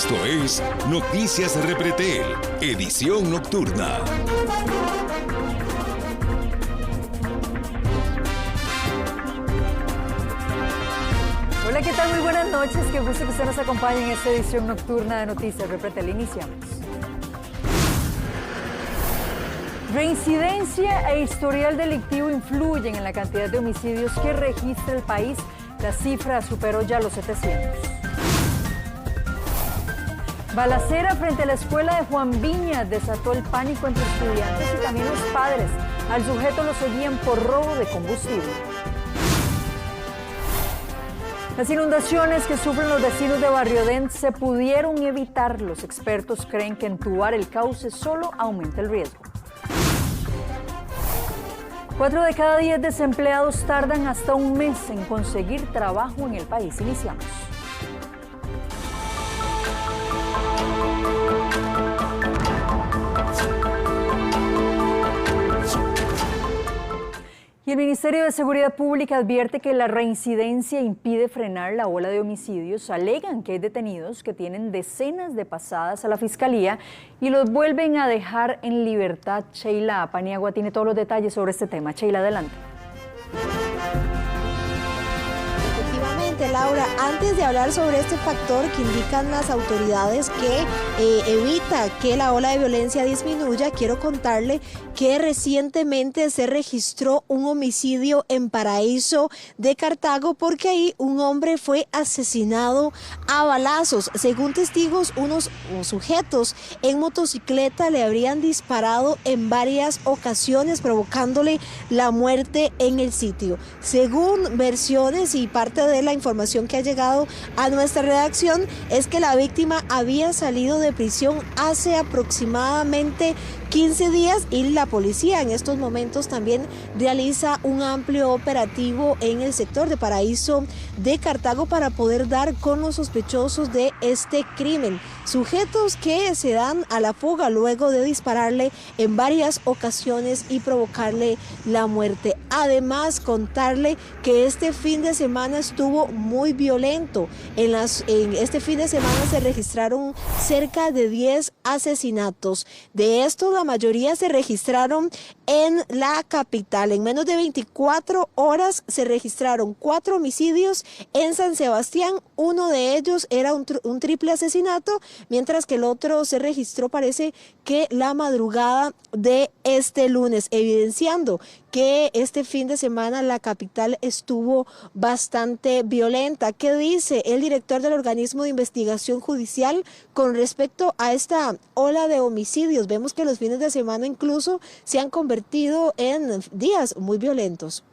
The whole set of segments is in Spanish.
Esto es Noticias Repretel, edición nocturna. Hola, ¿qué tal? Muy buenas noches. Qué gusto que usted nos acompañe en esta edición nocturna de Noticias Repretel. Iniciamos. Reincidencia e historial delictivo influyen en la cantidad de homicidios que registra el país. La cifra superó ya los 700. Balacera frente a la escuela de Juan Viñas desató el pánico entre estudiantes y también los padres. Al sujeto lo seguían por robo de combustible. Las inundaciones que sufren los vecinos de Barriodén se pudieron evitar. Los expertos creen que entubar el cauce solo aumenta el riesgo. 4 de cada 10 desempleados tardan hasta un mes en conseguir trabajo en el país. Iniciamos. Y el Ministerio de Seguridad Pública advierte que la reincidencia impide frenar la ola de homicidios. Alegan que hay detenidos que tienen decenas de pasadas a la Fiscalía y los vuelven a dejar en libertad. Sheila Paniagua tiene todos los detalles sobre este tema. Sheila, adelante. Laura, antes de hablar sobre este factor que indican las autoridades que evita que la ola de violencia disminuya, quiero contarle que recientemente se registró un homicidio en Paraíso de Cartago porque ahí un hombre fue asesinado a balazos. Según testigos, unos sujetos en motocicleta le habrían disparado en varias ocasiones, provocándole la muerte en el sitio. Según versiones y parte de la información que ha llegado a nuestra redacción, es que la víctima había salido de prisión hace aproximadamente 15 días y la policía en estos momentos también realiza un amplio operativo en el sector de Paraíso de Cartago para poder dar con los sospechosos de este crimen. Sujetos que se dan a la fuga luego de dispararle en varias ocasiones y provocarle la muerte. Además, contarle que este fin de semana estuvo muy violento. En este fin de semana se registraron cerca de 10 asesinatos. De estos, la mayoría se registraron en la capital. En menos de 24 horas se registraron 4 homicidios en San Sebastián. Uno de ellos era un triple asesinato, mientras que el otro se registró, parece que la madrugada de este lunes, evidenciando que este fin de semana la capital estuvo bastante violenta. ¿Qué dice el director del organismo de investigación judicial con respecto a esta ola de homicidios? Vemos que los fines de semana incluso se han convertido en días muy violentos.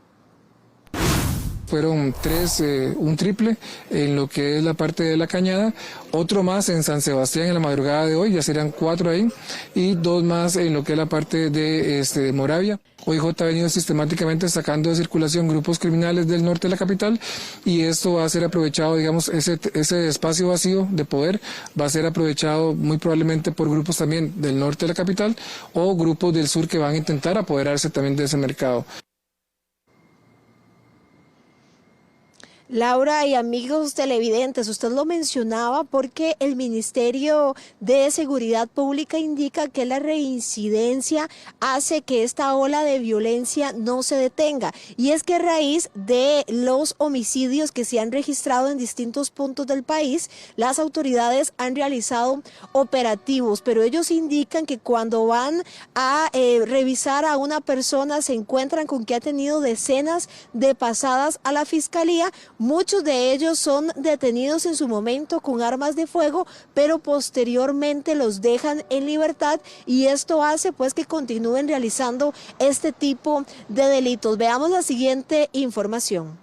Fueron 3, un triple en lo que es la parte de La Cañada, otro más en San Sebastián en la madrugada de hoy, ya serían 4 ahí, y 2 más en lo que es la parte de Moravia. OIJ ha venido sistemáticamente sacando de circulación grupos criminales del norte de la capital y esto va a ser aprovechado, digamos, ese espacio vacío de poder va a ser aprovechado muy probablemente por grupos también del norte de la capital o grupos del sur que van a intentar apoderarse también de ese mercado. Laura y amigos televidentes, usted lo mencionaba porque el Ministerio de Seguridad Pública indica que la reincidencia hace que esta ola de violencia no se detenga. Y es que a raíz de los homicidios que se han registrado en distintos puntos del país, las autoridades han realizado operativos, pero ellos indican que cuando van a revisar a una persona se encuentran con que ha tenido decenas de pasadas a la Fiscalía. Muchos de ellos son detenidos en su momento con armas de fuego, pero posteriormente los dejan en libertad y esto hace pues que continúen realizando este tipo de delitos. Veamos la siguiente información.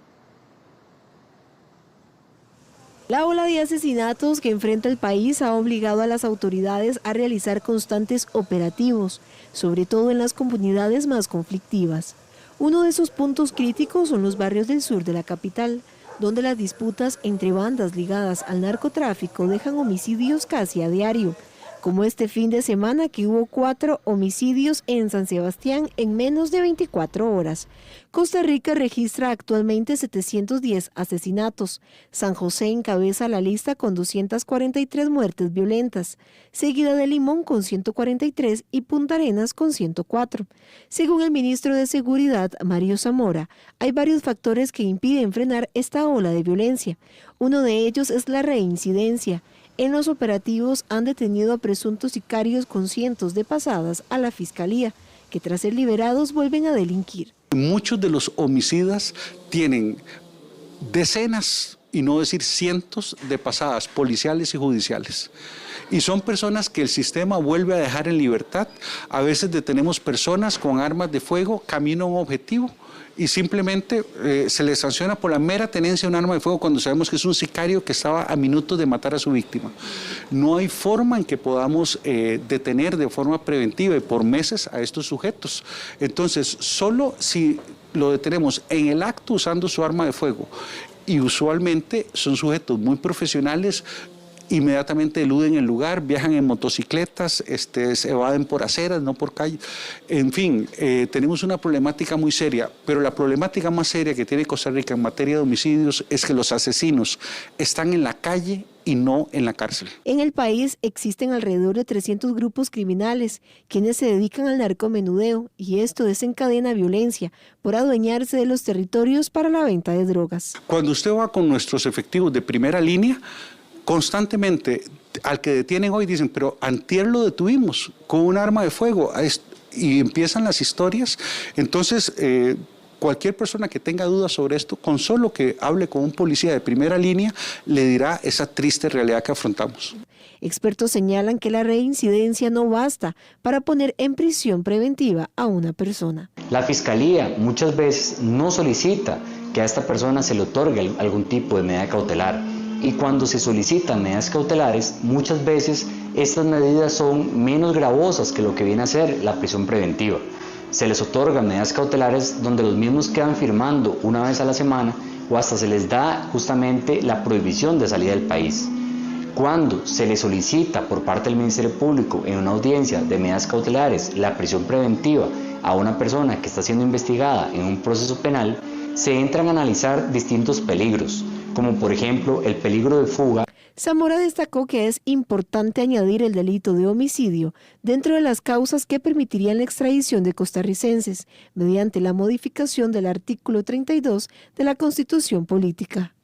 La ola de asesinatos que enfrenta el país ha obligado a las autoridades a realizar constantes operativos, sobre todo en las comunidades más conflictivas. Uno de esos puntos críticos son los barrios del sur de la capital, donde las disputas entre bandas ligadas al narcotráfico dejan homicidios casi a diario. como este fin de semana que hubo 4 homicidios en San Sebastián en menos de 24 horas. Costa Rica registra actualmente 710 asesinatos. San José encabeza la lista con 243 muertes violentas, seguida de Limón con 143 y Punta Arenas con 104. Según el ministro de Seguridad, Mario Zamora, hay varios factores que impiden frenar esta ola de violencia. Uno de ellos es la reincidencia. En los operativos han detenido a presuntos sicarios con cientos de pasadas a la Fiscalía, que tras ser liberados vuelven a delinquir. Muchos de los homicidas tienen decenas, y no decir cientos, de pasadas policiales y judiciales. Y son personas que el sistema vuelve a dejar en libertad. A veces detenemos personas con armas de fuego camino a un objetivo y simplemente se les sanciona por la mera tenencia de un arma de fuego cuando sabemos que es un sicario que estaba a minutos de matar a su víctima. No hay forma en que podamos detener de forma preventiva y por meses a estos sujetos. Entonces, solo si lo detenemos en el acto usando su arma de fuego, y usualmente son sujetos muy profesionales, inmediatamente eluden el lugar, viajan en motocicletas, se evaden por aceras, no por calles. En fin, tenemos una problemática muy seria, pero la problemática más seria que tiene Costa Rica en materia de homicidios es que los asesinos están en la calle y no en la cárcel. En el país existen alrededor de 300 grupos criminales quienes se dedican al narcomenudeo y esto desencadena violencia por adueñarse de los territorios para la venta de drogas. Cuando usted va con nuestros efectivos de primera línea, constantemente al que detienen hoy dicen, pero antier lo detuvimos con un arma de fuego, y empiezan las historias. Entonces, cualquier persona que tenga dudas sobre esto, con solo que hable con un policía de primera línea, le dirá esa triste realidad que afrontamos. Expertos señalan que la reincidencia no basta para poner en prisión preventiva a una persona. La Fiscalía muchas veces no solicita que a esta persona se le otorgue algún tipo de medida cautelar. Y cuando se solicitan medidas cautelares, muchas veces estas medidas son menos gravosas que lo que viene a ser la prisión preventiva. Se les otorgan medidas cautelares donde los mismos quedan firmando una vez a la semana o hasta se les da justamente la prohibición de salida del país. Cuando se le solicita por parte del Ministerio Público en una audiencia de medidas cautelares la prisión preventiva a una persona que está siendo investigada en un proceso penal, se entran a analizar distintos peligros, como por ejemplo el peligro de fuga. Zamora destacó que es importante añadir el delito de homicidio dentro de las causas que permitirían la extradición de costarricenses mediante la modificación del artículo 32 de la Constitución Política.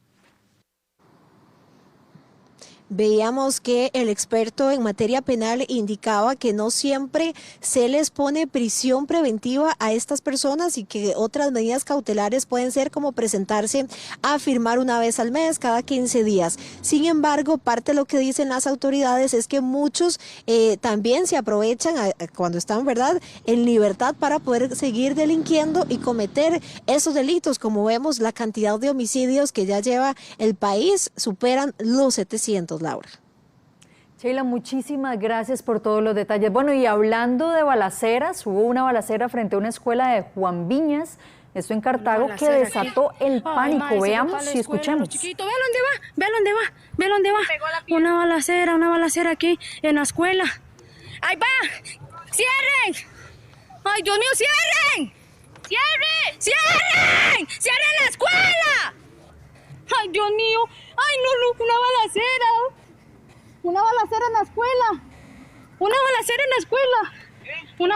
Veíamos que el experto en materia penal indicaba que no siempre se les pone prisión preventiva a estas personas y que otras medidas cautelares pueden ser como presentarse a firmar una vez al mes, cada 15 días. Sin embargo, parte de lo que dicen las autoridades es que muchos también se aprovechan cuando están, ¿verdad?, en libertad para poder seguir delinquiendo y cometer esos delitos. Como vemos, la cantidad de homicidios que ya lleva el país superan los 700. Laura. Sheila, muchísimas gracias por todos los detalles. Bueno, y hablando de balaceras, hubo una balacera frente a una escuela de Juan Viñas, esto en Cartago, que desató el pánico. Veamos y escuchemos. Chiquito, ve dónde va. Una balacera aquí en la escuela. ¡Ahí va! ¡Cierren! ¡Ay, Dios mío, cierren! ¡Cierren la escuela! ¡Ay, Dios mío! ¡Ay, no! ¡Una balacera! ¡Una balacera en la escuela! ¡Una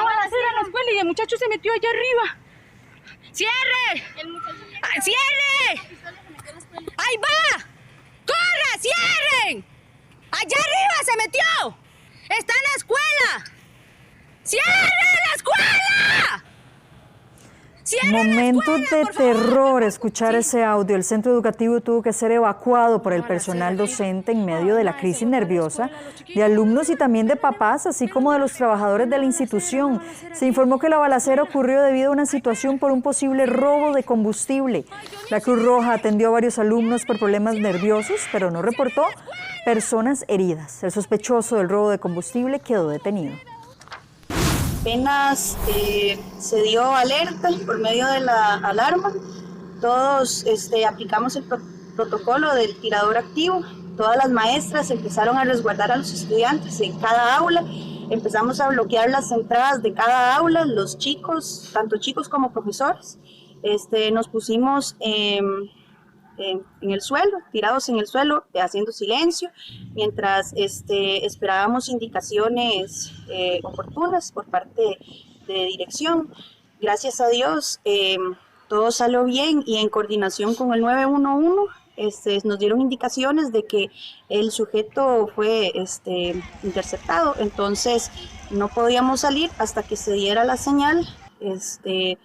balacera en la escuela! Y el muchacho se metió allá arriba. ¡Cierre! ¡Cierre! ¡Ahí va! ¡Corra! ¡Cierren! ¡Allá arriba se metió! ¡Está en la escuela! ¡Cierren la escuela! Momentos de terror escuchar ese audio. El centro educativo tuvo que ser evacuado por el personal docente en medio de la crisis nerviosa de alumnos y también de papás, así como de los trabajadores de la institución. Se informó que la balacera ocurrió debido a una situación por un posible robo de combustible. La Cruz Roja atendió a varios alumnos por problemas nerviosos, pero no reportó personas heridas. El sospechoso del robo de combustible quedó detenido. Apenas se dio alerta por medio de la alarma, todos aplicamos el protocolo del tirador activo, todas las maestras empezaron a resguardar a los estudiantes en cada aula. Empezamos a bloquear las entradas de cada aula, los chicos, tanto chicos como profesores. Nos pusimos en el suelo, tirados en el suelo, haciendo silencio, mientras esperábamos indicaciones oportunas por parte de dirección. Gracias a Dios, todo salió bien y en coordinación con el 911 nos dieron indicaciones de que el sujeto fue interceptado, entonces no podíamos salir hasta que se diera la señal de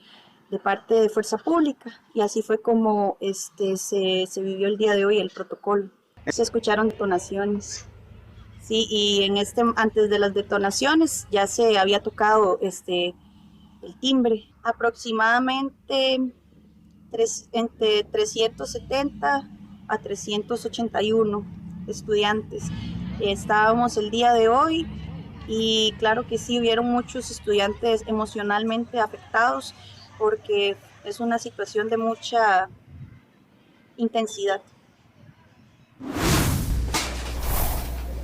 parte de Fuerza Pública, y así fue como se vivió el día de hoy el protocolo. Se escucharon detonaciones, sí, y antes de las detonaciones ya se había tocado el timbre. Aproximadamente entre 370 a 381 estudiantes estábamos el día de hoy, y claro que sí, hubieron muchos estudiantes emocionalmente afectados porque es una situación de mucha intensidad.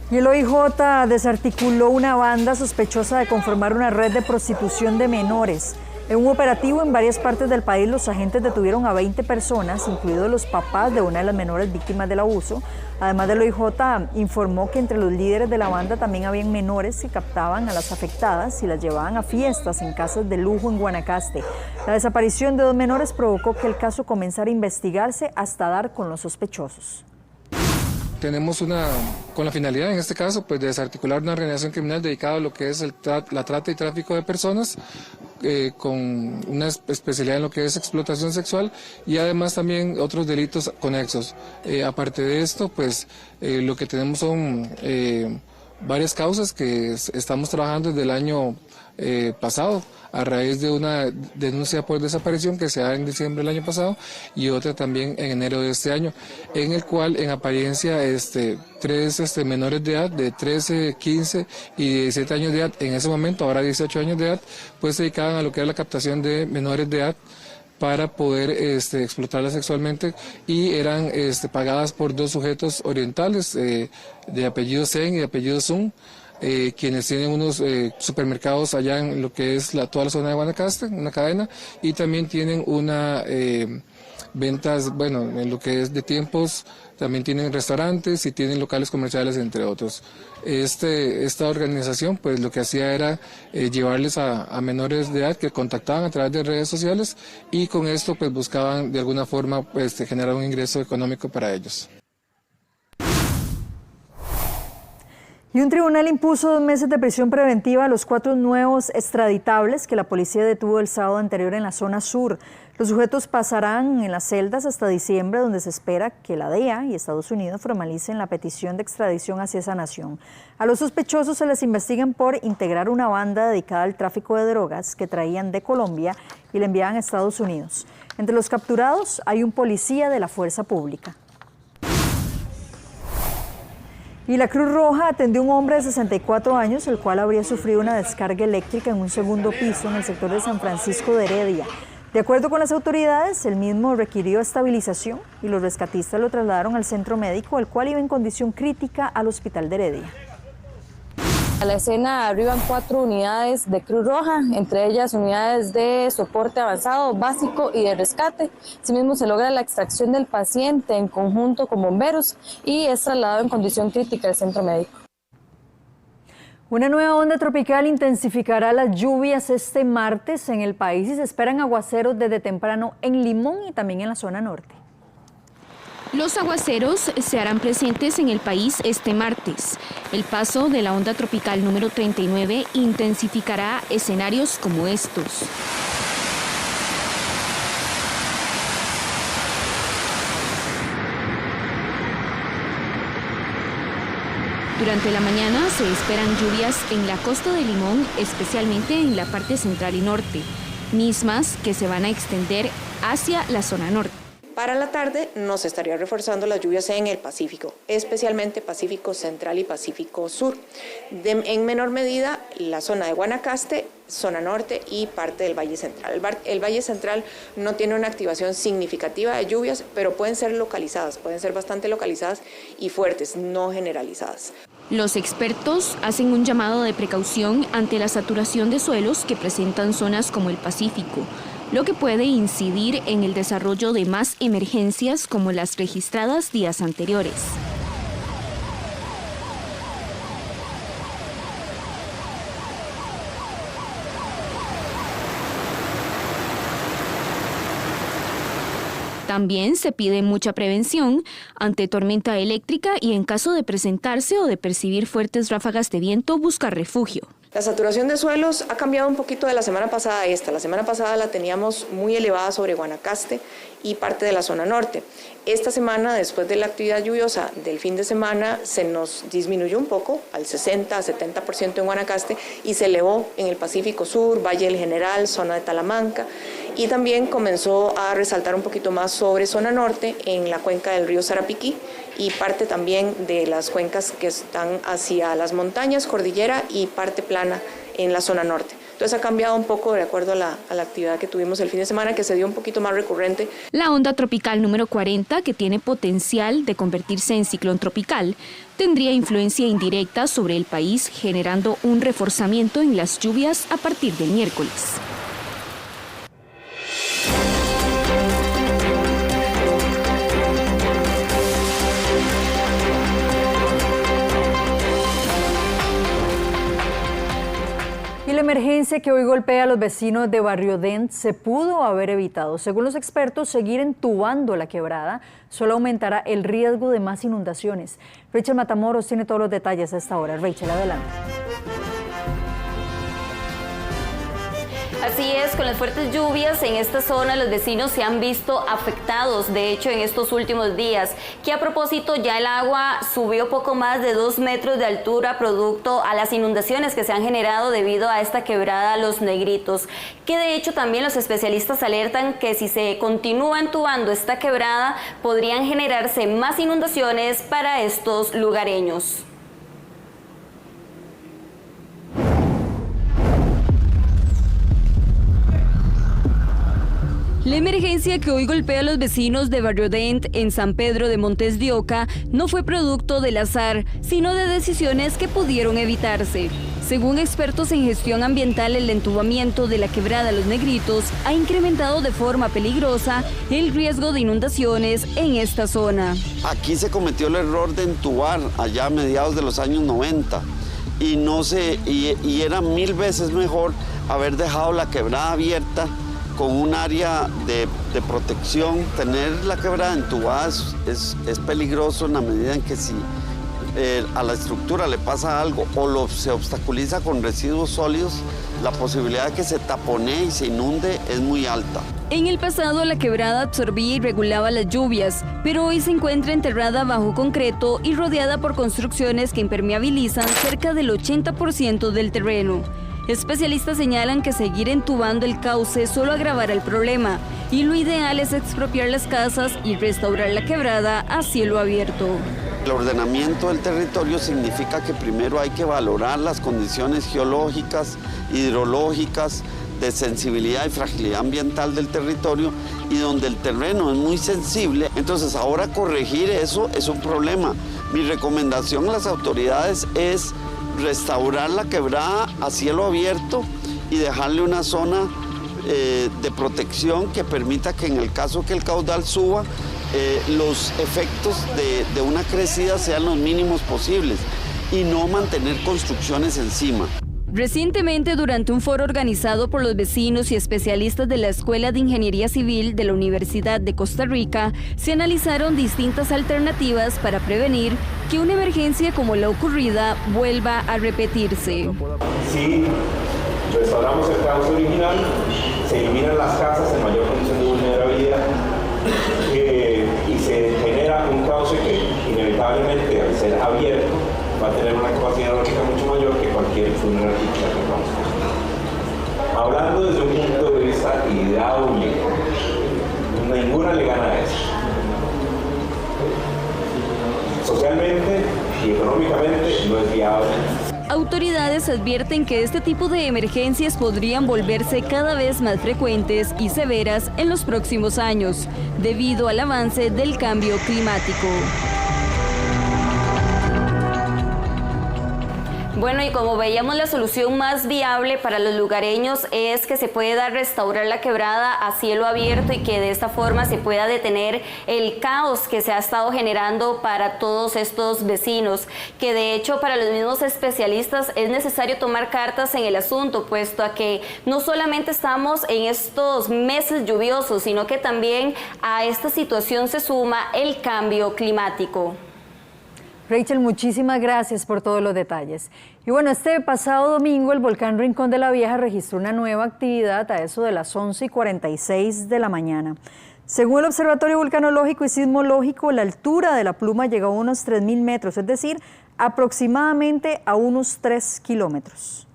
Y el OIJ desarticuló una banda sospechosa de conformar una red de prostitución de menores. En un operativo en varias partes del país, los agentes detuvieron a 20 personas, incluidos los papás de una de las menores víctimas del abuso. Además, el OIJ informó que entre los líderes de la banda también habían menores que captaban a las afectadas y las llevaban a fiestas en casas de lujo en Guanacaste. La desaparición de 2 menores provocó que el caso comenzara a investigarse hasta dar con los sospechosos. Tenemos con la finalidad, en este caso, pues de desarticular una organización criminal dedicada a lo que es la trata y tráfico de personas, con una especialidad en lo que es explotación sexual y además también otros delitos conexos. Aparte de esto, pues lo que tenemos son varias causas que estamos trabajando desde el año pasado, a raíz de una denuncia por desaparición que se da en diciembre del año pasado y otra también en enero de este año, en el cual en apariencia 3 menores de edad de 13, 15 y 17 años de edad, en ese momento, ahora 18 años de edad, pues se dedicaban a lo que era la captación de menores de edad para poder explotarlas sexualmente, y eran pagadas por 2 sujetos orientales de apellido Sen y de apellido Sun, quienes tienen unos supermercados allá en lo que es toda la zona de Guanacaste, una cadena, y también tienen una ventas, bueno, en lo que es de tiempos, también tienen restaurantes y tienen locales comerciales, entre otros. Esta organización, pues lo que hacía era llevarles a menores de edad que contactaban a través de redes sociales, y con esto pues buscaban de alguna forma generar un ingreso económico para ellos. Y un tribunal impuso 2 meses de prisión preventiva a los 4 nuevos extraditables que la policía detuvo el sábado anterior en la zona sur. Los sujetos pasarán en las celdas hasta diciembre, donde se espera que la DEA y Estados Unidos formalicen la petición de extradición hacia esa nación. A los sospechosos se les investigan por integrar una banda dedicada al tráfico de drogas que traían de Colombia y la enviaban a Estados Unidos. Entre los capturados hay un policía de la Fuerza Pública. Y la Cruz Roja atendió a un hombre de 64 años, el cual habría sufrido una descarga eléctrica en un segundo piso en el sector de San Francisco de Heredia. De acuerdo con las autoridades, el mismo requirió estabilización y los rescatistas lo trasladaron al centro médico, el cual iba en condición crítica al hospital de Heredia. A la escena arriban 4 unidades de Cruz Roja, entre ellas unidades de soporte avanzado, básico y de rescate. Asimismo se logra la extracción del paciente en conjunto con bomberos y es trasladado en condición crítica al centro médico. Una nueva onda tropical intensificará las lluvias este martes en el país y se esperan aguaceros desde temprano en Limón y también en la zona norte. Los aguaceros se harán presentes en el país este martes. El paso de la onda tropical número 39 intensificará escenarios como estos. Durante la mañana se esperan lluvias en la costa de Limón, especialmente en la parte central y norte, mismas que se van a extender hacia la zona norte. Para la tarde nos estaría reforzando las lluvias en el Pacífico, especialmente Pacífico Central y Pacífico Sur. En menor medida, la zona de Guanacaste zona norte y parte del Valle Central. El Valle Central no tiene una activación significativa de lluvias, pero pueden ser localizadas, pueden ser bastante localizadas y fuertes, no generalizadas. Los expertos hacen un llamado de precaución ante la saturación de suelos que presentan zonas como el Pacífico, lo que puede incidir en el desarrollo de más emergencias como las registradas días anteriores. También se pide mucha prevención ante tormenta eléctrica y en caso de presentarse o de percibir fuertes ráfagas de viento, buscar refugio. La saturación de suelos ha cambiado un poquito de la semana pasada a esta. La semana pasada la teníamos muy elevada sobre Guanacaste y parte de la zona norte. Esta semana, después de la actividad lluviosa del fin de semana, se nos disminuyó un poco, al 60 a 70% en Guanacaste, y se elevó en el Pacífico Sur, Valle del General, zona de Talamanca, y también comenzó a resaltar un poquito más sobre zona norte en la cuenca del río Sarapiquí y parte también de las cuencas que están hacia las montañas, cordillera y parte plana en la zona norte. Entonces ha cambiado un poco de acuerdo a la actividad que tuvimos el fin de semana, que se dio un poquito más recurrente. La onda tropical número 40, que tiene potencial de convertirse en ciclón tropical, tendría influencia indirecta sobre el país, generando un reforzamiento en las lluvias a partir del miércoles. Y la emergencia que hoy golpea a los vecinos de Barrio Dent se pudo haber evitado. Según los expertos, seguir entubando la quebrada solo aumentará el riesgo de más inundaciones. Rachel Matamoros tiene todos los detalles a esta hora. Rachel, adelante. Así es, con las fuertes lluvias en esta zona los vecinos se han visto afectados, de hecho en estos últimos días, que a propósito ya el agua subió poco más de 2 metros de altura producto a las inundaciones que se han generado debido a esta quebrada Los Negritos, que de hecho también los especialistas alertan que si se continúa entubando esta quebrada podrían generarse más inundaciones para estos lugareños. La emergencia que hoy golpea a los vecinos de Barrio Dent en San Pedro de Montes de Oca no fue producto del azar, sino de decisiones que pudieron evitarse. Según expertos en gestión ambiental, el entubamiento de la quebrada Los Negritos ha incrementado de forma peligrosa el riesgo de inundaciones en esta zona. Aquí se cometió el error de entubar allá a mediados de los años 90 y era 1000 veces mejor haber dejado la quebrada abierta con un área de protección. Tener la quebrada entubada es peligroso en la medida en que si a la estructura le pasa algo o se obstaculiza con residuos sólidos, la posibilidad de que se taponee y se inunde es muy alta. En el pasado la quebrada absorbía y regulaba las lluvias, pero hoy se encuentra enterrada bajo concreto y rodeada por construcciones que impermeabilizan cerca del 80% del terreno. Especialistas señalan que seguir entubando el cauce solo agravará el problema y lo ideal es expropiar las casas y restaurar la quebrada a cielo abierto. El ordenamiento del territorio significa que primero hay que valorar las condiciones geológicas, hidrológicas, de sensibilidad y fragilidad ambiental del territorio, y donde el terreno es muy sensible, entonces ahora corregir eso es un problema. Mi recomendación a las autoridades es restaurar la quebrada a cielo abierto y dejarle una zona de protección que permita que en el caso que el caudal suba, los efectos de una crecida sean los mínimos posibles y no mantener construcciones encima. Recientemente, durante un foro organizado por los vecinos y especialistas de la Escuela de Ingeniería Civil de la Universidad de Costa Rica, se analizaron distintas alternativas para prevenir que una emergencia como la ocurrida vuelva a repetirse. Si restauramos el cauce original, se eliminan las casas en mayor condición de vulnerabilidad y se genera un cauce que inevitablemente, al ser abierto, va a tener una capacidad lógica mucho mayor que cualquier túnel artificial que vamos a construir. Hablando desde un punto de vista hidráulico, ninguna le gana a eso. Socialmente, y económicamente no es viable. Autoridades advierten que este tipo de emergencias podrían volverse cada vez más frecuentes y severas en los próximos años, debido al avance del cambio climático. Bueno, y como veíamos, la solución más viable para los lugareños es que se pueda restaurar la quebrada a cielo abierto y que de esta forma se pueda detener el caos que se ha estado generando para todos estos vecinos, que de hecho para los mismos especialistas es necesario tomar cartas en el asunto, puesto a que no solamente estamos en estos meses lluviosos, sino que también a esta situación se suma el cambio climático. Rachel, muchísimas gracias por todos los detalles. Y bueno, este pasado domingo el volcán Rincón de la Vieja registró una nueva actividad a eso de las 11:46 de la mañana. Según el Observatorio Vulcanológico y Sismológico, la altura de la pluma llegó a unos 3.000 metros, es decir, aproximadamente a unos 3 kilómetros.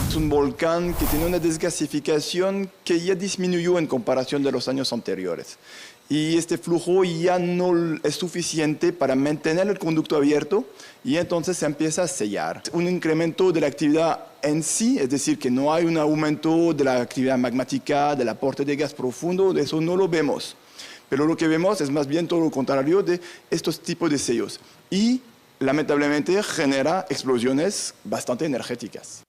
Es un volcán que tiene una desgasificación que ya disminuyó en comparación de los años anteriores. Y este flujo ya no es suficiente para mantener el conducto abierto y entonces se empieza a sellar. Un incremento de la actividad en sí, es decir, que no hay un aumento de la actividad magmática, del aporte de gas profundo, de eso no lo vemos. Pero lo que vemos es más bien todo lo contrario de estos tipos de sellos. Y lamentablemente genera explosiones bastante energéticas.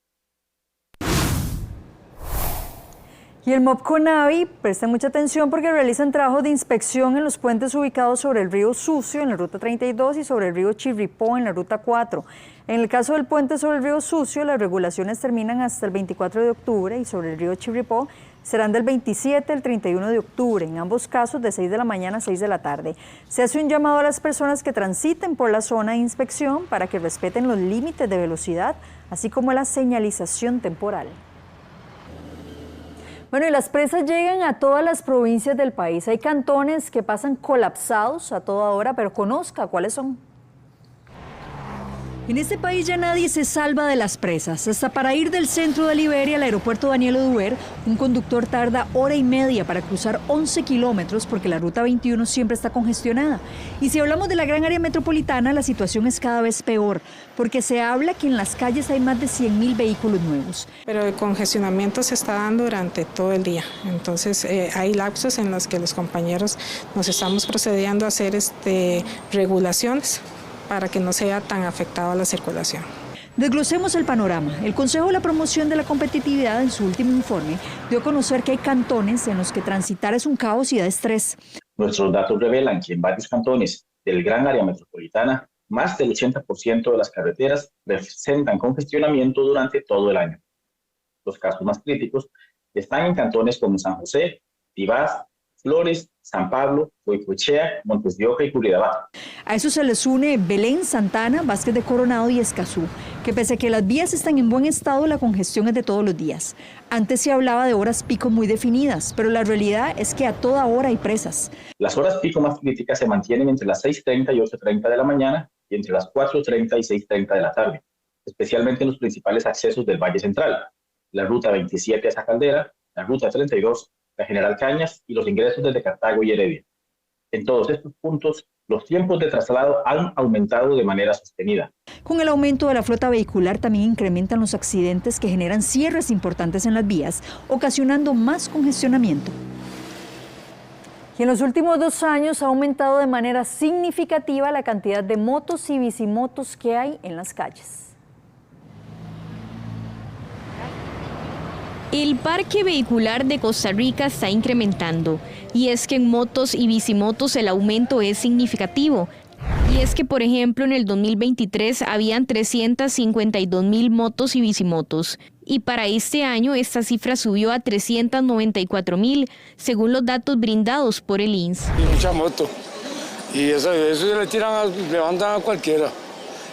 Y el MOB CONAVI, presten mucha atención porque realizan trabajos de inspección en los puentes ubicados sobre el río Sucio en la ruta 32 y sobre el río Chirripó en la ruta 4. En el caso del puente sobre el río Sucio, las regulaciones terminan hasta el 24 de octubre y sobre el río Chirripó serán del 27 al 31 de octubre, en ambos casos de 6 de la mañana a 6 de la tarde. Se hace un llamado a las personas que transiten por la zona de inspección para que respeten los límites de velocidad, así como la señalización temporal. Bueno, y las presas llegan a todas las provincias del país. Hay cantones que pasan colapsados a toda hora, pero conozca cuáles son. En este país ya nadie se salva de las presas. Hasta para ir del centro de Liberia al aeropuerto Daniel Oduber, un conductor tarda hora y media para cruzar 11 kilómetros porque la ruta 21 siempre está congestionada. Y si hablamos de la gran área metropolitana, la situación es cada vez peor, porque se habla que en las calles hay más de 100.000 vehículos nuevos. Pero el congestionamiento se está dando durante todo el día. Entonces hay lapsos en los que los compañeros nos estamos procediendo a hacer regulaciones para que no sea tan afectada la circulación. Desglosemos el panorama. El Consejo de la Promoción de la Competitividad, en su último informe, dio a conocer que hay cantones en los que transitar es un caos y da estrés. Nuestros datos revelan que en varios cantones del gran área metropolitana, más del 80% de las carreteras presentan congestionamiento durante todo el año. Los casos más críticos están en cantones como San José, Tibás, Flores, San Pablo, Goicoechea, Montes de Oca y Curridabat. A eso se les une Belén, Santana, Vázquez de Coronado y Escazú, que pese a que las vías están en buen estado, la congestión es de todos los días. Antes se hablaba de horas pico muy definidas, pero la realidad es que a toda hora hay presas. Las horas pico más críticas se mantienen entre las 6:30 y 8:30 de la mañana y entre las 4:30 y 6:30 de la tarde, especialmente en los principales accesos del Valle Central, la ruta 27 a esa caldera, la ruta 32, la General Cañas y los ingresos desde Cartago y Heredia. En todos estos puntos, los tiempos de traslado han aumentado de manera sostenida. Con el aumento de la flota vehicular también incrementan los accidentes que generan cierres importantes en las vías, ocasionando más congestionamiento. Y en los últimos 2 años ha aumentado de manera significativa la cantidad de motos y bicimotos que hay en las calles. El parque vehicular de Costa Rica está incrementando, y es que en motos y bicimotos el aumento es significativo. Y es que, por ejemplo, en el 2023 habían 352.000 motos y bicimotos, y para este año esta cifra subió a 394.000, según los datos brindados por el INS. Y mucha moto, y eso levantan a cualquiera,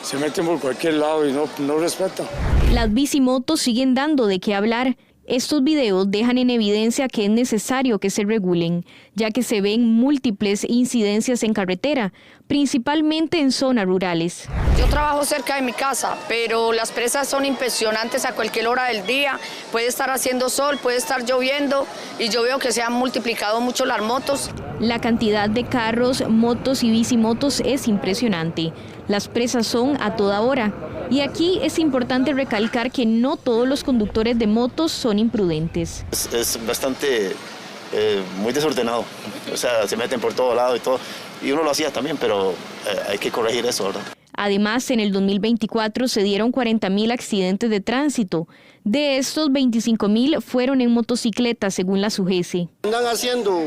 se meten por cualquier lado y no respetan. Las bicimotos siguen dando de qué hablar. Estos videos dejan en evidencia que es necesario que se regulen, ya que se ven múltiples incidencias en carretera, principalmente en zonas rurales. Yo trabajo cerca de mi casa, pero las presas son impresionantes a cualquier hora del día. Puede estar haciendo sol, puede estar lloviendo y yo veo que se han multiplicado mucho las motos. La cantidad de carros, motos y bicimotos es impresionante. Las presas son a toda hora. Y aquí es importante recalcar que no todos los conductores de motos son imprudentes. Es bastante muy desordenado, o sea, se meten por todo lado y todo. Y uno lo hacía también, pero hay que corregir eso, ¿verdad? Además, en el 2024 se dieron 40.000 accidentes de tránsito. De estos, 25.000 fueron en motocicletas, según la SUGESI. Andan haciendo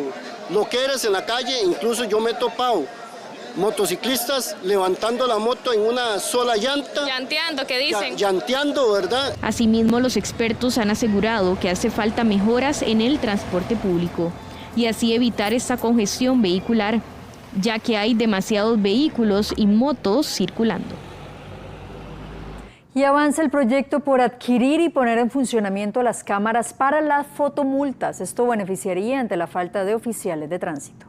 loqueras en la calle, incluso yo me he topado motociclistas levantando la moto en una sola llanta. Llanteando, ¿qué dicen? Llanteando, ¿verdad? Asimismo, los expertos han asegurado que hace falta mejoras en el transporte público y así evitar esta congestión vehicular, ya que hay demasiados vehículos y motos circulando. Y avanza el proyecto por adquirir y poner en funcionamiento las cámaras para las fotomultas. Esto beneficiaría ante la falta de oficiales de tránsito.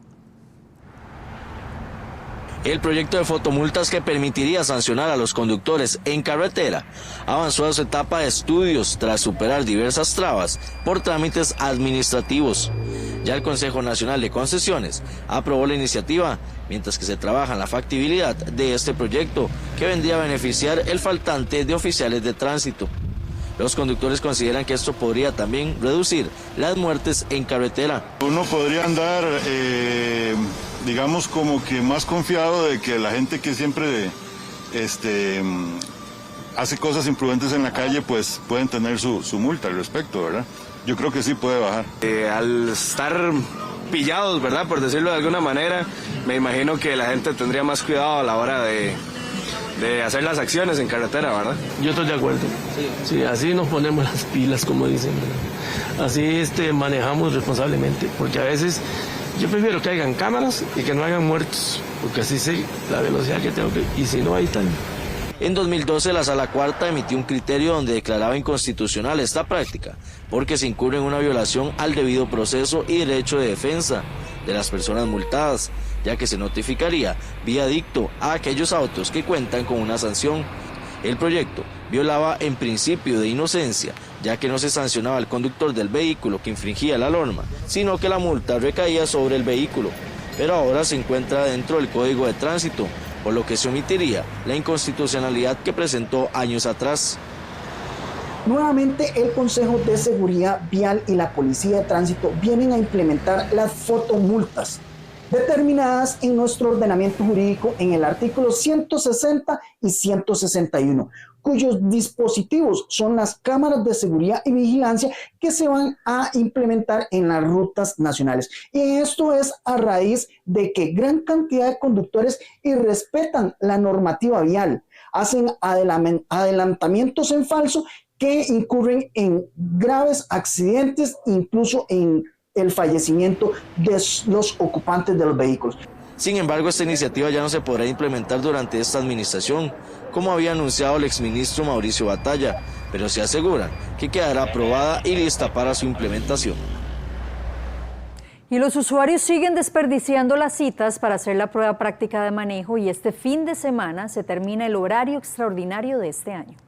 El proyecto de fotomultas que permitiría sancionar a los conductores en carretera avanzó a su etapa de estudios tras superar diversas trabas por trámites administrativos. Ya el Consejo Nacional de Concesiones aprobó la iniciativa, mientras que se trabaja en la factibilidad de este proyecto que vendría a beneficiar el faltante de oficiales de tránsito. Los conductores consideran que esto podría también reducir las muertes en carretera. Uno podría andar, digamos, como que más confiado de que la gente que siempre hace cosas imprudentes en la calle, pues pueden tener su multa al respecto, ¿verdad? Yo creo que sí puede bajar. Al estar pillados, ¿verdad? Por decirlo de alguna manera, me imagino que la gente tendría más cuidado a la hora de hacer las acciones en carretera, ¿verdad? Yo estoy de acuerdo. Sí, así nos ponemos las pilas, como dicen, ¿verdad? Así manejamos responsablemente, porque a veces yo prefiero que hayan cámaras y que no hayan muertos, porque así sé la velocidad que tengo que, y si no, ahí están. En 2012, la Sala Cuarta emitió un criterio donde declaraba inconstitucional esta práctica, porque se incurre en una violación al debido proceso y derecho de defensa de las personas multadas, ya que se notificaría vía dicto a aquellos autos que cuentan con una sanción. El proyecto violaba en principio de inocencia, ya que no se sancionaba al conductor del vehículo que infringía la norma, sino que la multa recaía sobre el vehículo, pero ahora se encuentra dentro del Código de Tránsito, por lo que se omitiría la inconstitucionalidad que presentó años atrás. Nuevamente, el Consejo de Seguridad Vial y la Policía de Tránsito vienen a implementar las fotomultas determinadas en nuestro ordenamiento jurídico en el artículo 160 y 161, cuyos dispositivos son las cámaras de seguridad y vigilancia que se van a implementar en las rutas nacionales. Y esto es a raíz de que gran cantidad de conductores irrespetan la normativa vial, hacen adelantamientos en falso que incurren en graves accidentes, incluso en el fallecimiento de los ocupantes de los vehículos. Sin embargo, esta iniciativa ya no se podrá implementar durante esta administración, como había anunciado el exministro Mauricio Batalla, pero se aseguran que quedará aprobada y lista para su implementación. Y los usuarios siguen desperdiciando las citas para hacer la prueba práctica de manejo y este fin de semana se termina el horario extraordinario de este año.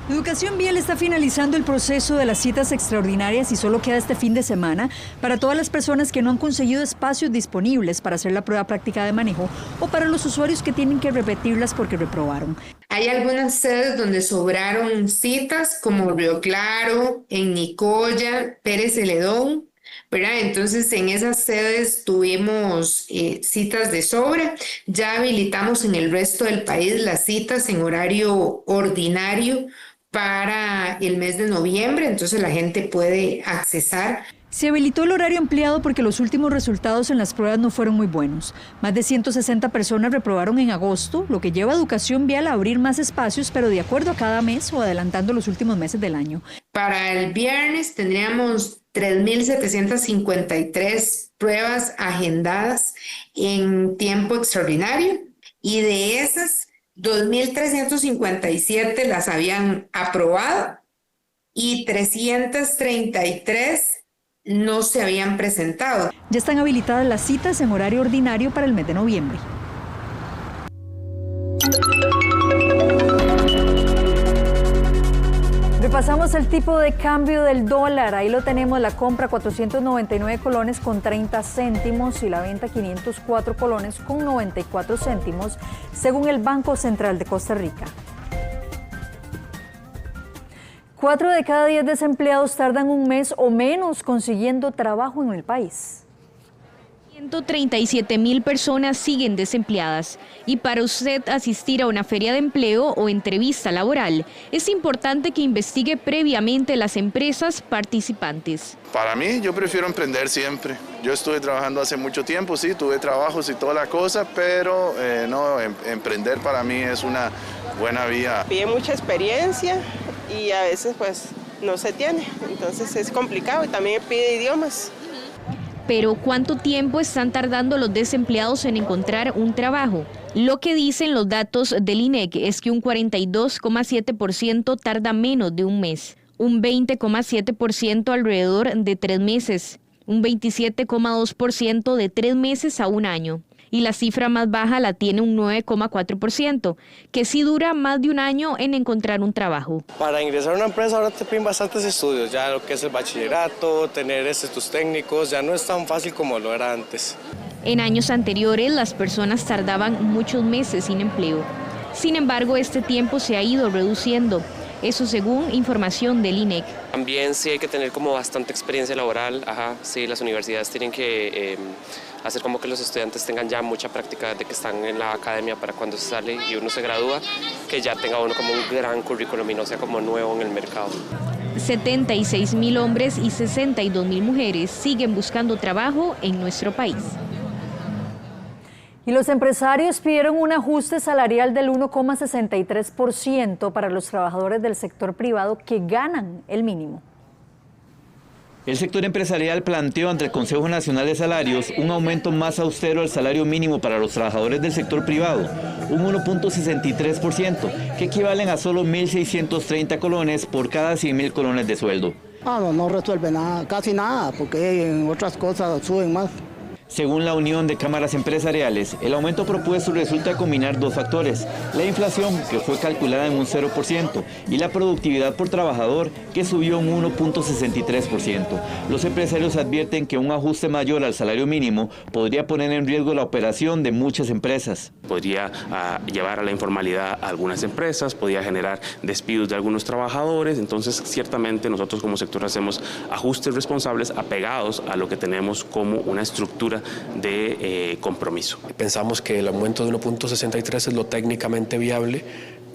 Educación Vial está finalizando el proceso de las citas extraordinarias y solo queda este fin de semana para todas las personas que no han conseguido espacios disponibles para hacer la prueba práctica de manejo o para los usuarios que tienen que repetirlas porque reprobaron. Hay algunas sedes donde sobraron citas, como Río Claro, en Nicoya, Pérez Celedón, ¿verdad? Entonces, en esas sedes tuvimos citas de sobra. Ya habilitamos en el resto del país las citas en horario ordinario para el mes de noviembre, entonces la gente puede accesar. Se habilitó el horario ampliado porque los últimos resultados en las pruebas no fueron muy buenos. Más de 160 personas reprobaron en agosto, lo que lleva a Educación Vial a abrir más espacios, pero de acuerdo a cada mes o adelantando los últimos meses del año. Para el viernes tendríamos 3.753 pruebas agendadas en tiempo extraordinario y de esas 2.357 las habían aprobado y 333 no se habían presentado. Ya están habilitadas las citas en horario ordinario para el mes de noviembre. Repasamos el tipo de cambio del dólar. Ahí lo tenemos, la compra 499 colones con 30 céntimos y la venta 504 colones con 94 céntimos, según el Banco Central de Costa Rica. 4 de cada 10 desempleados tardan un mes o menos consiguiendo trabajo en el país. 137.000 personas siguen desempleadas y para usted asistir a una feria de empleo o entrevista laboral es importante que investigue previamente las empresas participantes. Para mí, yo prefiero emprender siempre. Yo estuve trabajando hace mucho tiempo, sí, tuve trabajos y toda la cosa, pero emprender para mí es una buena vía. Pide mucha experiencia y a veces pues no se tiene, entonces es complicado y también pide idiomas. Pero ¿cuánto tiempo están tardando los desempleados en encontrar un trabajo? Lo que dicen los datos del INEC es que un 42,7% tarda menos de un mes, un 20,7% alrededor de 3 meses, un 27,2% de 3 meses a un año. Y la cifra más baja la tiene un 9,4%, que sí dura más de un año en encontrar un trabajo. Para ingresar a una empresa ahora te piden bastantes estudios, ya lo que es el bachillerato, tener tus técnicos, ya no es tan fácil como lo era antes. En años anteriores las personas tardaban muchos meses sin empleo. Sin embargo, este tiempo se ha ido reduciendo. Eso según información del INEC. También sí hay que tener como bastante experiencia laboral, sí, las universidades tienen que hacer como que los estudiantes tengan ya mucha práctica de que están en la academia para cuando se sale y uno se gradúa, que ya tenga uno como un gran currículum y no sea como nuevo en el mercado. 76.000 hombres y 62.000 mujeres siguen buscando trabajo en nuestro país. Y los empresarios pidieron un ajuste salarial del 1,63% para los trabajadores del sector privado que ganan el mínimo. El sector empresarial planteó ante el Consejo Nacional de Salarios un aumento más austero al salario mínimo para los trabajadores del sector privado, un 1,63%, que equivalen a solo 1.630 colones por cada 100.000 colones de sueldo. No resuelve nada, casi nada, porque en otras cosas suben más. Según la Unión de Cámaras Empresariales, el aumento propuesto resulta combinar dos factores, la inflación, que fue calculada en un 0%, y la productividad por trabajador, que subió un 1,63%. Los empresarios advierten que un ajuste mayor al salario mínimo podría poner en riesgo la operación de muchas empresas. Podría llevar a la informalidad a algunas empresas, podría generar despidos de algunos trabajadores, entonces ciertamente nosotros como sector hacemos ajustes responsables apegados a lo que tenemos como una estructura de compromiso. Pensamos que el aumento de 1,63 es lo técnicamente viable,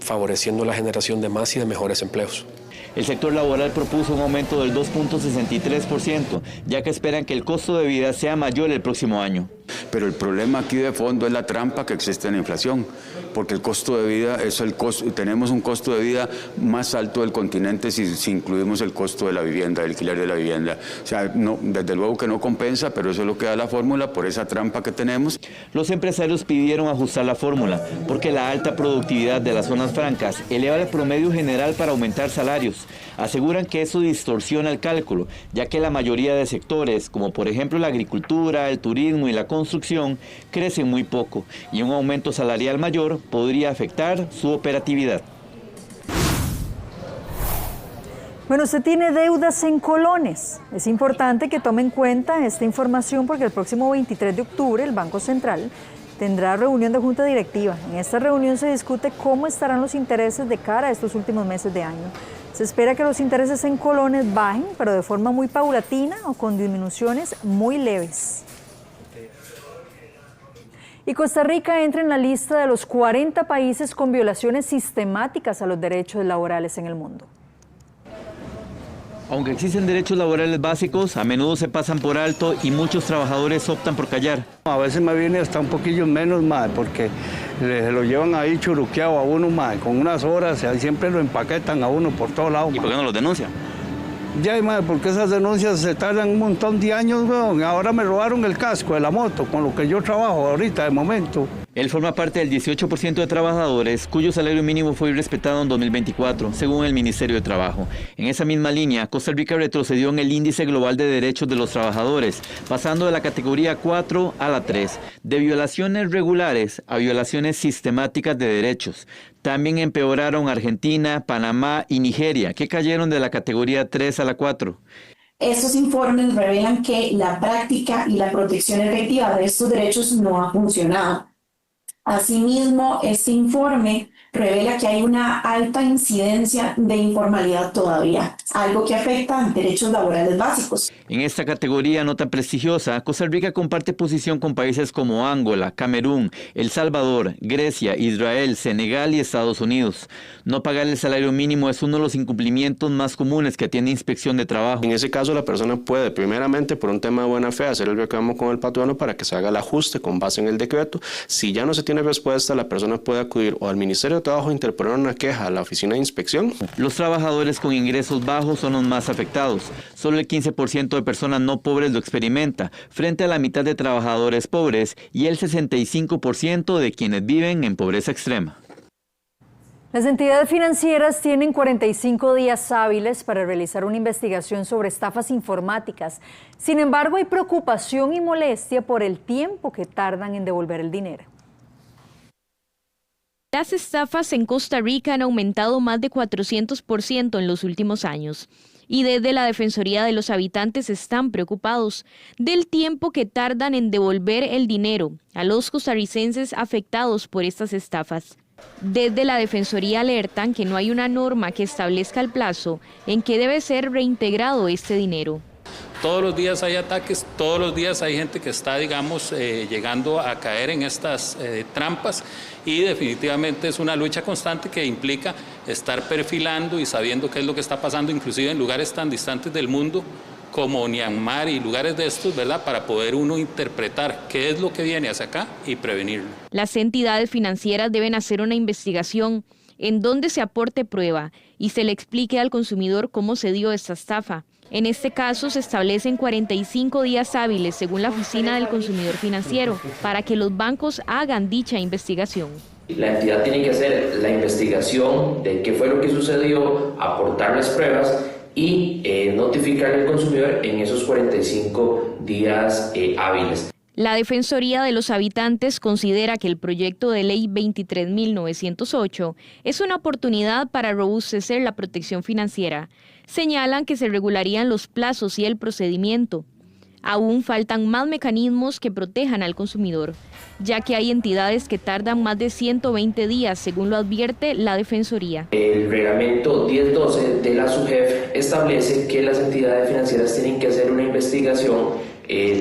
favoreciendo la generación de más y de mejores empleos. El sector laboral propuso un aumento del 2,63%, ya que esperan que el costo de vida sea mayor el próximo año. Pero el problema aquí de fondo es la trampa que existe en la inflación, porque el costo de vida tenemos un costo de vida más alto del continente si incluimos el costo de la vivienda, el alquiler de la vivienda. O sea, no, desde luego que no compensa, pero eso es lo que da la fórmula por esa trampa que tenemos. Los empresarios pidieron ajustar la fórmula, porque la alta productividad de las zonas francas eleva el promedio general para aumentar salarios. Aseguran que eso distorsiona el cálculo, ya que la mayoría de sectores, como por ejemplo la agricultura, el turismo y la construcción, crecen muy poco, y un aumento salarial mayor podría afectar su operatividad. Bueno, usted tiene deudas en colones. Es importante que tome en cuenta esta información porque el próximo 23 de octubre el Banco Central tendrá reunión de junta directiva. En esta reunión se discute cómo estarán los intereses de cara a estos últimos meses de año. Se espera que los intereses en colones bajen, pero de forma muy paulatina o con disminuciones muy leves. Y Costa Rica entra en la lista de los 40 países con violaciones sistemáticas a los derechos laborales en el mundo. Aunque existen derechos laborales básicos, a menudo se pasan por alto y muchos trabajadores optan por callar. A veces me viene hasta un poquillo menos, porque se lo llevan ahí churuqueado a uno, con unas horas, siempre lo empaquetan a uno por todos lados. ¿Y por qué no los denuncian? Ya, porque esas denuncias se tardan un montón de años, weón. Ahora me robaron el casco de la moto, con lo que yo trabajo ahorita de momento. Él forma parte del 18% de trabajadores cuyo salario mínimo fue irrespetado en 2024, según el Ministerio de Trabajo. En esa misma línea, Costa Rica retrocedió en el Índice Global de Derechos de los Trabajadores, pasando de la categoría 4 a la 3, de violaciones regulares a violaciones sistemáticas de derechos. También empeoraron Argentina, Panamá y Nigeria, que cayeron de la categoría 3 a la 4. Estos informes revelan que la práctica y la protección efectiva de estos derechos no ha funcionado. Asimismo, este informe revela que hay una alta incidencia de informalidad todavía, algo que afecta a derechos laborales básicos. En esta categoría no tan prestigiosa, Costa Rica comparte posición con países como Angola, Camerún, El Salvador, Grecia, Israel, Senegal y Estados Unidos. No pagar el salario mínimo es uno de los incumplimientos más comunes que tiene Inspección de Trabajo. En ese caso, la persona puede, primeramente, por un tema de buena fe, hacer el reclamo con el patrono para que se haga el ajuste con base en el decreto. Si ya no se tiene respuesta, la persona puede acudir o al Ministerio de Trabajo e interponer una queja a la Oficina de Inspección. Los trabajadores con ingresos bajos son los más afectados. Solo el 15% de personas no pobres lo experimenta, frente a la mitad de trabajadores pobres y el 65% de quienes viven en pobreza extrema. Las entidades financieras tienen 45 días hábiles para realizar una investigación sobre estafas informáticas. Sin embargo, hay preocupación y molestia por el tiempo que tardan en devolver el dinero. Las estafas en Costa Rica han aumentado más de 400% en los últimos años. Y desde la Defensoría de los Habitantes están preocupados del tiempo que tardan en devolver el dinero a los costarricenses afectados por estas estafas. Desde la Defensoría alertan que no hay una norma que establezca el plazo en que debe ser reintegrado este dinero. Todos los días hay ataques, todos los días hay gente que está, digamos, llegando a caer en estas trampas y definitivamente es una lucha constante que implica estar perfilando y sabiendo qué es lo que está pasando, inclusive en lugares tan distantes del mundo como Myanmar y lugares de estos, ¿verdad?, para poder uno interpretar qué es lo que viene hacia acá y prevenirlo. Las entidades financieras deben hacer una investigación en donde se aporte prueba y se le explique al consumidor cómo se dio esta estafa. En este caso se establecen 45 días hábiles, según la Oficina del Consumidor Financiero, para que los bancos hagan dicha investigación. La entidad tiene que hacer la investigación de qué fue lo que sucedió, aportar las pruebas y notificar al consumidor en esos 45 días hábiles. La Defensoría de los Habitantes considera que el proyecto de ley 23.908 es una oportunidad para robustecer la protección financiera. Señalan que se regularían los plazos y el procedimiento. Aún faltan más mecanismos que protejan al consumidor, ya que hay entidades que tardan más de 120 días, según lo advierte la Defensoría. El reglamento 1012 de la SUGEF establece que las entidades financieras tienen que hacer una investigación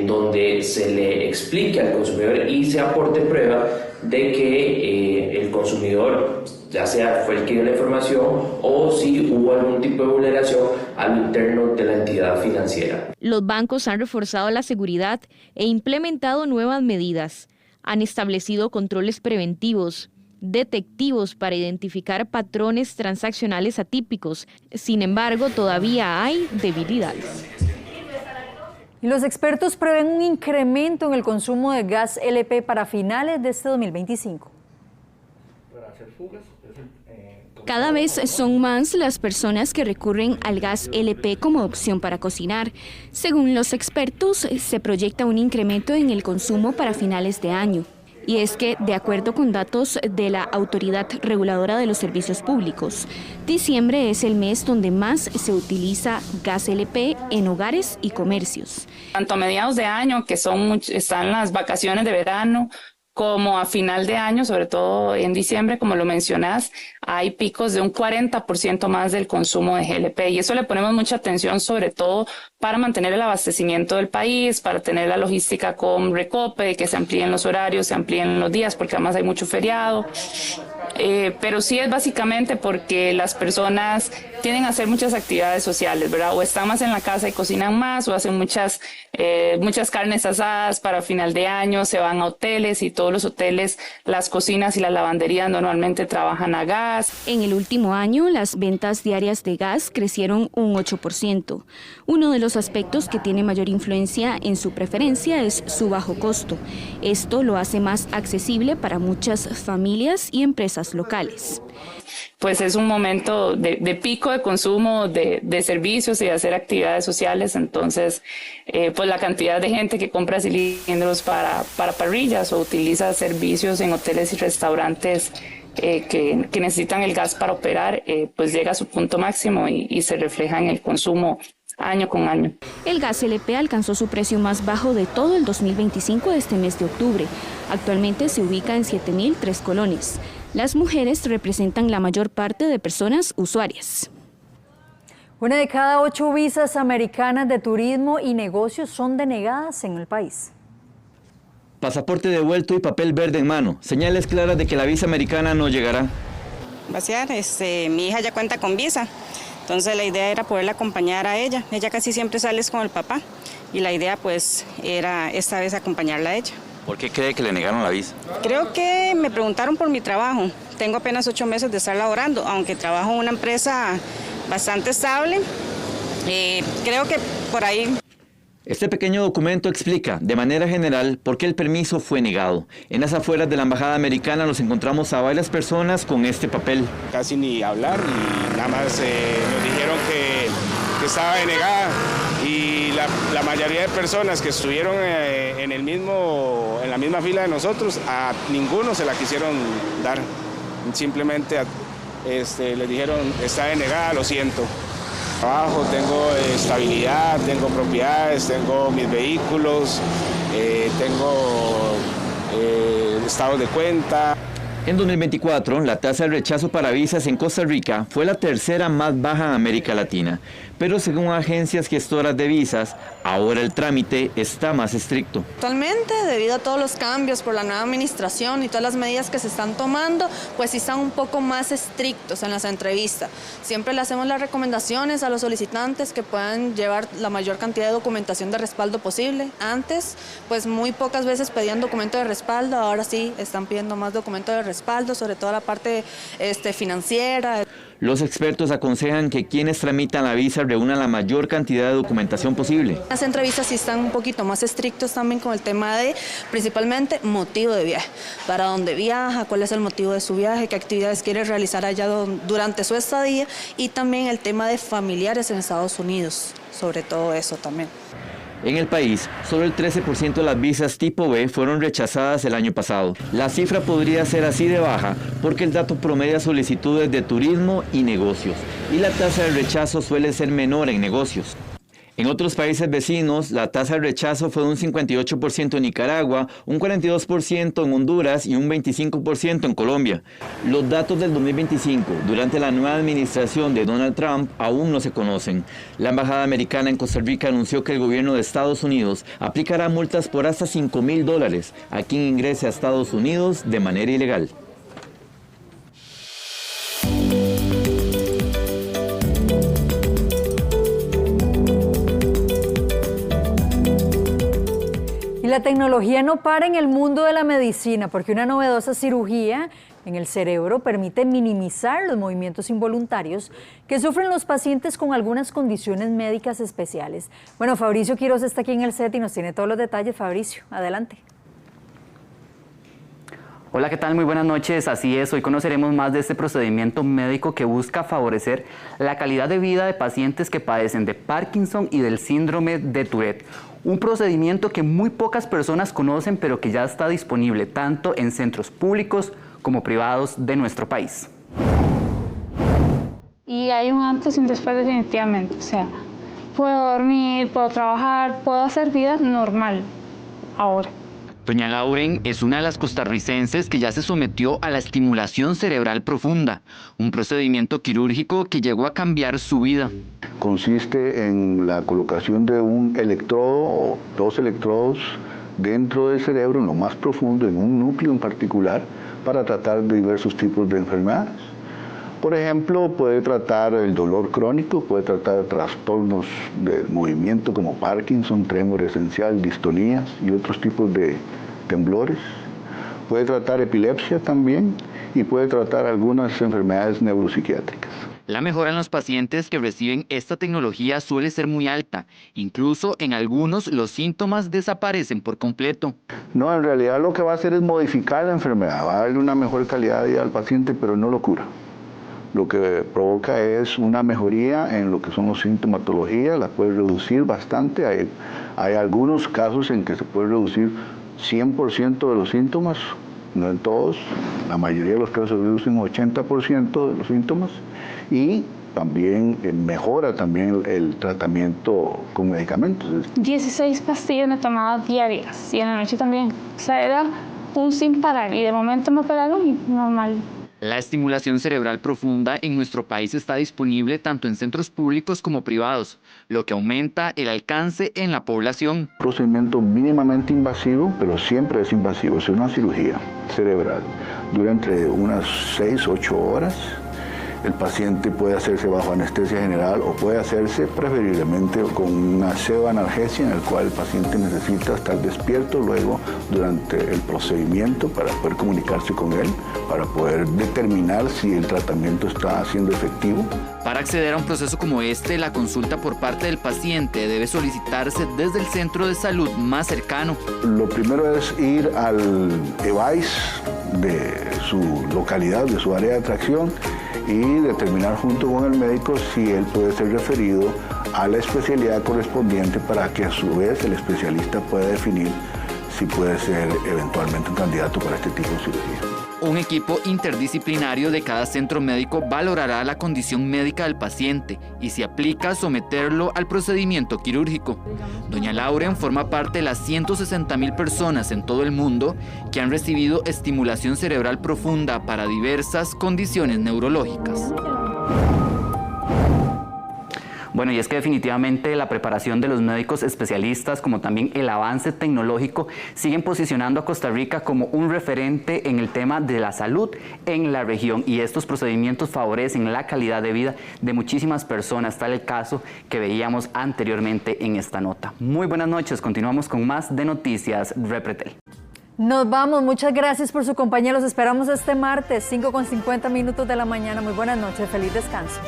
donde se le explique al consumidor y se aporte prueba de que el consumidor, ya sea fue el que dio la información o si hubo algún tipo de vulneración a lo interno de la entidad financiera. Los bancos han reforzado la seguridad e implementado nuevas medidas. Han establecido controles preventivos, detectivos para identificar patrones transaccionales atípicos. Sin embargo, todavía hay debilidades. Y los expertos prevén un incremento en el consumo de gas LP para finales de este 2025. Cada vez son más las personas que recurren al gas LP como opción para cocinar. Según los expertos, se proyecta un incremento en el consumo para finales de año. Y es que, de acuerdo con datos de la Autoridad Reguladora de los Servicios Públicos, diciembre es el mes donde más se utiliza gas LP en hogares y comercios. Tanto a mediados de año, que están las vacaciones de verano, como a final de año, sobre todo en diciembre, como lo mencionás, hay picos de un 40% más del consumo de GLP y eso le ponemos mucha atención, sobre todo para mantener el abastecimiento del país, para tener la logística con Recope, que se amplíen los horarios, se amplíen los días, porque además hay mucho feriado. pero sí es básicamente porque las personas tienden a hacer muchas actividades sociales, ¿verdad? O están más en la casa y cocinan más, o hacen muchas carnes asadas para final de año, se van a hoteles y todos los hoteles, las cocinas y las lavanderías normalmente trabajan a gas. En el último año, las ventas diarias de gas crecieron un 8%. Uno de los aspectos que tiene mayor influencia en su preferencia es su bajo costo. Esto lo hace más accesible para muchas familias y empresas locales. Pues es un momento de pico de consumo de servicios y de hacer actividades sociales, entonces pues la cantidad de gente que compra cilindros para parrillas o utiliza servicios en hoteles y restaurantes que necesitan el gas para operar, pues llega a su punto máximo y se refleja en el consumo año con año. El gas LP alcanzó su precio más bajo de todo el 2025 este mes de octubre. Actualmente se ubica en 7.003 colones. Las mujeres representan la mayor parte de personas usuarias. 1 de cada 8 visas americanas de turismo y negocios son denegadas en el país. Pasaporte devuelto y papel verde en mano. Señales claras de que la visa americana no llegará. Vaciar, mi hija ya cuenta con visa. Entonces la idea era poderla acompañar a ella. Ella casi siempre sale con el papá y la idea pues era esta vez acompañarla a ella. ¿Por qué cree que le negaron la visa? Creo que me preguntaron por mi trabajo. Tengo apenas 8 meses de estar laborando, aunque trabajo en una empresa bastante estable. Creo que por ahí... Este pequeño documento explica, de manera general, por qué el permiso fue negado. En las afueras de la embajada americana nos encontramos a varias personas con este papel. Casi ni hablar y nada más nos dijeron que estaba denegada y la mayoría de personas que estuvieron en la misma fila de nosotros, a ninguno se la quisieron dar. Simplemente les dijeron, está denegada, lo siento. Trabajo, tengo estabilidad, tengo propiedades, tengo mis vehículos, tengo estados de cuenta. En 2024, la tasa de rechazo para visas en Costa Rica fue la tercera más baja en América Latina, pero según agencias gestoras de visas, ahora el trámite está más estricto. Actualmente, debido a todos los cambios por la nueva administración y todas las medidas que se están tomando, pues sí están un poco más estrictos en las entrevistas. Siempre le hacemos las recomendaciones a los solicitantes que puedan llevar la mayor cantidad de documentación de respaldo posible. Antes, pues muy pocas veces pedían documento de respaldo, ahora sí están pidiendo más documento de respaldo, sobre todo la parte financiera. Los expertos aconsejan que quienes tramitan la visa reúnan la mayor cantidad de documentación posible. Las entrevistas sí están un poquito más estrictos también con el tema de, principalmente, motivo de viaje. Para dónde viaja, cuál es el motivo de su viaje, qué actividades quiere realizar allá durante su estadía y también el tema de familiares en Estados Unidos, sobre todo eso también. En el país, solo el 13% de las visas tipo B fueron rechazadas el año pasado. La cifra podría ser así de baja porque el dato promedia solicitudes de turismo y negocios, y la tasa de rechazo suele ser menor en negocios. En otros países vecinos, la tasa de rechazo fue de un 58% en Nicaragua, un 42% en Honduras y un 25% en Colombia. Los datos del 2025, durante la nueva administración de Donald Trump, aún no se conocen. La embajada americana en Costa Rica anunció que el gobierno de Estados Unidos aplicará multas por hasta $5,000 a quien ingrese a Estados Unidos de manera ilegal. La tecnología no para en el mundo de la medicina porque una novedosa cirugía en el cerebro permite minimizar los movimientos involuntarios que sufren los pacientes con algunas condiciones médicas especiales. Bueno, Fabricio Quiroz está aquí en el set y nos tiene todos los detalles. Fabricio, adelante. Hola, ¿qué tal? Muy buenas noches. Así es, hoy conoceremos más de este procedimiento médico que busca favorecer la calidad de vida de pacientes que padecen de Parkinson y del síndrome de Tourette. Un procedimiento que muy pocas personas conocen, pero que ya está disponible tanto en centros públicos como privados de nuestro país. Y hay un antes y un después definitivamente. O sea, puedo dormir, puedo trabajar, puedo hacer vida normal ahora. Doña Lauren es una de las costarricenses que ya se sometió a la estimulación cerebral profunda, un procedimiento quirúrgico que llegó a cambiar su vida. Consiste en la colocación de un electrodo o dos electrodos dentro del cerebro, en lo más profundo, en un núcleo en particular, para tratar diversos tipos de enfermedades. Por ejemplo, puede tratar el dolor crónico, puede tratar trastornos del movimiento como Parkinson, trémor esencial, distonías y otros tipos de temblores. Puede tratar epilepsia también y puede tratar algunas enfermedades neuropsiquiátricas. La mejora en los pacientes que reciben esta tecnología suele ser muy alta. Incluso en algunos los síntomas desaparecen por completo. No, en realidad lo que va a hacer es modificar la enfermedad, va a darle una mejor calidad de vida al paciente, pero no lo cura. Lo que provoca es una mejoría en lo que son los sintomatologías, la puede reducir bastante. Hay algunos casos en que se puede reducir 100% de los síntomas, no en todos, la mayoría de los casos se reducen 80% de los síntomas y también mejora también el tratamiento con medicamentos. 16 pastillas me tomaba diarias y en la noche también. O sea, era un sin parar y de momento me operaron y normal. La estimulación cerebral profunda en nuestro país está disponible tanto en centros públicos como privados, lo que aumenta el alcance en la población. Un procedimiento mínimamente invasivo, pero siempre es invasivo, es una cirugía cerebral. Dura entre unas 6-8 horas. El paciente puede hacerse bajo anestesia general o puede hacerse preferiblemente con una pseudoanalgesia en el cual el paciente necesita estar despierto luego durante el procedimiento para poder comunicarse con él, para poder determinar si el tratamiento está siendo efectivo. Para acceder a un proceso como este, la consulta por parte del paciente debe solicitarse desde el centro de salud más cercano. Lo primero es ir al EVAIS de su localidad, de su área de atracción, y determinar junto con el médico si él puede ser referido a la especialidad correspondiente para que a su vez el especialista pueda definir si puede ser eventualmente un candidato para este tipo de cirugía. Un equipo interdisciplinario de cada centro médico valorará la condición médica del paciente y si aplica someterlo al procedimiento quirúrgico. Doña Lauren forma parte de las 160,000 personas en todo el mundo que han recibido estimulación cerebral profunda para diversas condiciones neurológicas. Bueno, y es que definitivamente la preparación de los médicos especialistas, como también el avance tecnológico, siguen posicionando a Costa Rica como un referente en el tema de la salud en la región. Y estos procedimientos favorecen la calidad de vida de muchísimas personas, tal el caso que veíamos anteriormente en esta nota. Muy buenas noches, continuamos con más de Noticias Repretel. Nos vamos, muchas gracias por su compañía, los esperamos este martes, 5:50 de la mañana. Muy buenas noches, feliz descanso.